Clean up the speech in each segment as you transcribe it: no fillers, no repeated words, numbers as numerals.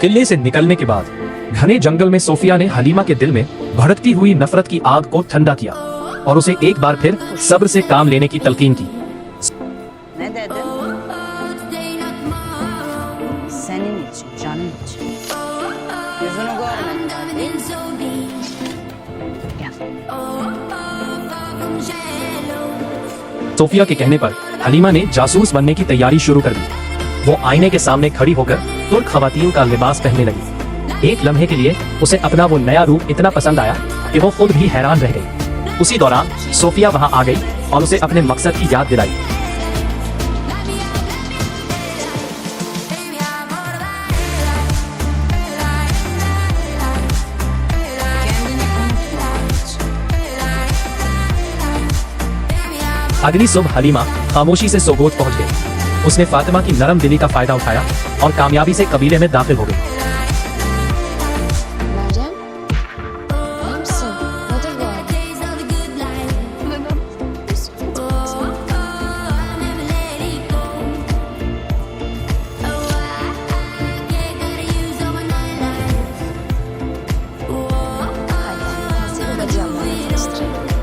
किले से निकलने के बाद घने जंगल में सोफिया ने हलीमा के दिल में भड़कती हुई नफरत की आग को ठंडा किया और उसे एक बार फिर सब्र से काम लेने की तलकीन की। Ne dedin? Senin için, canın için. Yüzünü görmedim. Gel. Sophia के कहने पर हलीमा ने जासूस बनने की तैयारी शुरू कर दी। वो आईने के सामने खड़ी होकर तुर्क खवातीन का लिबास पहनने लगी। एक लम्हे के लिए उसे अपना वो नया रूप इतना पसंद आया कि वो खुद भी हैरान रह गई। उसी दौरान सोफिया वहां आ गई और उसे अपने मकसद की याद दिलाई। अगली सुबह हलीमा खामोशी से सोगोत पहुंच गई। उसने फातिमा की नरम दिली का फायदा उठाया और कामयाबी से कबीले में दाखिल हो गई। Meryem, iyi misin? Nedir bu hal? Neden? Hadi, seni de camlarla tanıştırayım.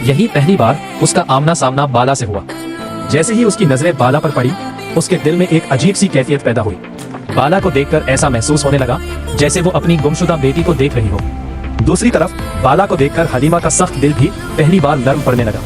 यही पहली बार उसका आमना सामना बाला से हुआ। जैसे ही उसकी नजरें बाला पर पड़ी, उसके दिल में एक अजीब सी कैफियत पैदा हुई। बाला को देखकर ऐसा महसूस होने लगा जैसे वो अपनी गुमशुदा बेटी को देख रही हो। दूसरी तरफ बाला को देखकर हलीमा का सख्त दिल भी पहली बार नर्म पड़ने लगा।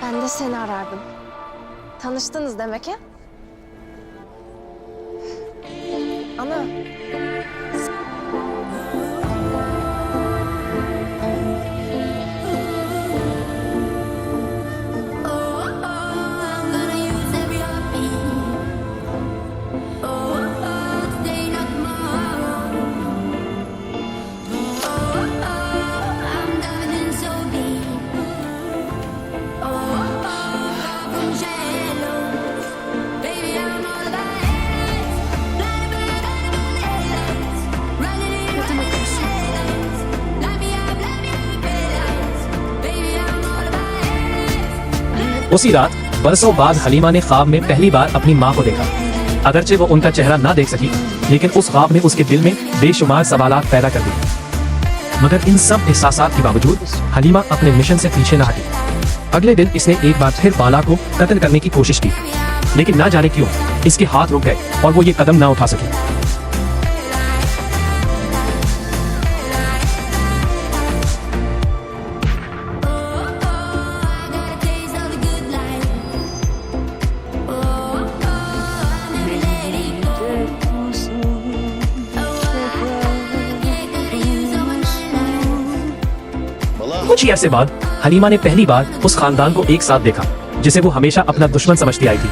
Ben de seni arardım. Tanıştınız demek ya? Ana. उसी रात बरसों बाद हलीमा ने ख्वाब में पहली बार अपनी माँ को देखा। अगरचे वो उनका चेहरा ना देख सकी, लेकिन उस ख्वाब ने उसके दिल में बेशुमार सवालात पैदा कर दिए। मगर इन सब एहसासात के बावजूद हलीमा अपने मिशन से पीछे न हटी। अगले दिन इसने एक बार फिर बाला को कत्ल करने की कोशिश की, लेकिन ना जाने क्यों इसके हाथ रुक गए और वो ये कदम ना उठा सकी। कुछ ही अरसे बाद हलीमा ने पहली बार उस खानदान को एक साथ देखा जिसे वो हमेशा अपना दुश्मन समझती आई थी।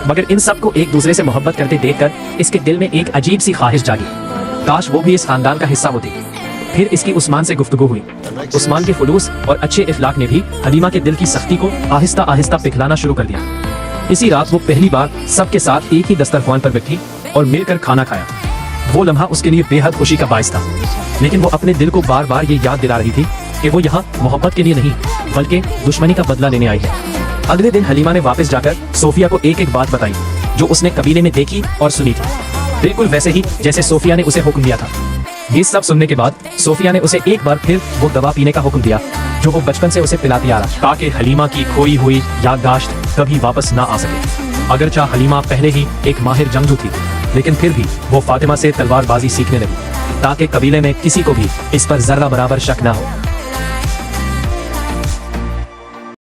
मगर इन सब को एक दूसरे से मोहब्बत करते देखकर इसके दिल में एक अजीब सी ख्वाहिश जागी, काश वो भी इस खानदान का हिस्सा होती। फिर इसकी उस्मान से गुफ्तगू हुई। उस्मान के खुलूस और अच्छे इखलाक ने भी हलीमा के दिल की सख्ती को आहिस्ता आहिस्ता पिघलाना शुरू कर दिया। इसी रात वो पहली बार सबके साथ एक ही दस्तरख्वान पर बैठी और मिलकर खाना खाया। वो लम्हा उसके लिए बेहद खुशी का बाइस था, लेकिन वो अपने दिल को बार बार ये याद दिला रही थी कि वो यहाँ मोहब्बत के लिए नहीं बल्कि दुश्मनी का बदला लेने आई है। अगले दिन हलीमा ने वापस जाकर सोफिया को एक एक बात बताई जो उसने कबीले में देखी और सुनी थी, बिल्कुल वैसे ही जैसे सोफिया ने उसे हुक्म दिया था। ये सब सुनने के बाद सोफिया ने उसे एक बार फिर वो दवा पीने का हुक्म दिया जो वो बचपन से उसे पिलाती आ रहा, ताकि हलीमा की खोई हुई याददाश्त कभी वापस ना आ सके। अगरचा हलीमा पहले ही एक माहिर जंगजू थी, लेकिन फिर भी वो फातिमा से तलवारबाजी सीखने लगी ताकि कबीले में किसी को भी इस पर जर्रा बराबर शक ना हो।